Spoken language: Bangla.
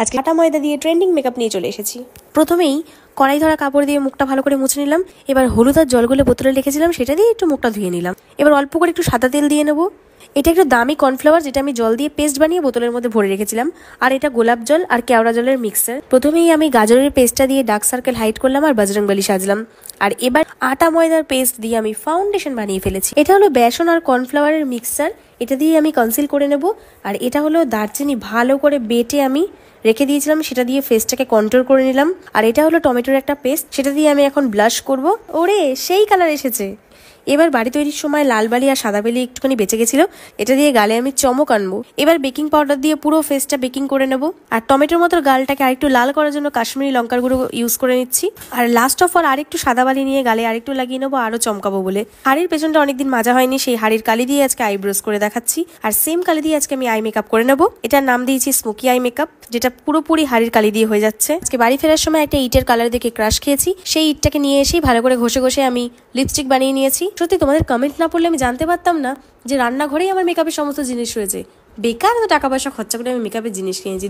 আজকে আটা ময়দা দিয়ে ট্রেন্ডিং মেকআপ নিয়ে চলে এসেছি। প্রথমেই কড়াই ধরা কাপড় দিয়ে মুখটা ভালো করে মুছে নিলাম। এবার হলুদ আর জলগুলো বোতলে রেখেছিলাম, সেটা দিয়ে একটু মুখটা ধুয়ে নিলাম। এবার অল্প করে একটু সাদা তেল দিয়ে নেবো। এটা একটু দামি কর্নফ্লাওয়ার, যেটা আমি জল দিয়ে পেস্ট বানিয়ে বোতলের মধ্যে ভরে রেখেছিলাম। আর এটা গোলাপ জল আর কেওড়া জলের মিক্সার। প্রথমেই আমি গাজরের পেস্টটা দিয়ে ডার্ক সার্কেল হাইড করলাম আর বজরংবলী সাজলাম। আর এবার আটা ময়দার পেস্ট দিয়ে আমি ফাউন্ডেশন বানিয়ে ফেলেছি। এটা হলো বেসন আর কর্নফ্লাওয়ারের মিক্সার, এটা দিয়ে আমি কনসিল করে নেব। আর এটা হলো দারচিনি ভালো করে বেটে আমি রেখে দিয়েছিলাম, সেটা দিয়ে ফেসটাকে কন্ট্রোল করে নিলাম। আর এটা হলো টমেটোর একটা পেস্ট, সেটা দিয়ে আমি এখন ব্লাশ করব। ওরে সেই কালার এসেছে। এবার বাড়ি তৈরির সময় লাল বালি আর সাদা বালি একটুখানি বেঁচে গেছিল, এটা দিয়ে গালে আমি চমক আনবো। এবার বেকিং পাউডার দিয়ে পুরো ফেসটা বেকিং করে নেব। আর টমেটোর মতো গালটাকে আরেকটু লাল করার জন্য কাশ্মীরি লঙ্কার গুঁড়ো ইউজ করে নিচ্ছি। আর লাস্ট অফ অল আরেকটু সাদা বালি নিয়ে গালে আরেকটু লাগিয়ে নেবো, আরো চমকাবো বলে। হাড়ির পেছনটা অনেকদিন মাজা হয়নি, সেই হাড়ির কালি দিয়ে আজকে আইব্রোজ করে দেখাচ্ছি। আর সেম কালি দিয়ে আজকে আমি আই মেকআপ করে নেবো। এটার নাম দিয়েছি স্মোকি আই মেকআপ, যেটা পুরোপুরি হাড়ির কালি দিয়ে হয়ে যাচ্ছে। আজকে বাড়ি ফেরার সময় একটা ইটের কালার দেখে ক্রাশ খেয়েছি, সেই ইটটাকে নিয়ে এসেই ভালো করে ঘষে ঘষে আমি লিপস্টিক বানিয়ে নিয়েছি। সত্যি তোমাদের কমেন্ট না পড়লে আমি জানতে পারতাম না যে রান্নাঘরেই আমার মেকআপের সমস্ত জিনিস রয়েছে। বেকার তো টাকা পয়সা খরচা করে আমি মেকআপের জিনিস কিনেছি।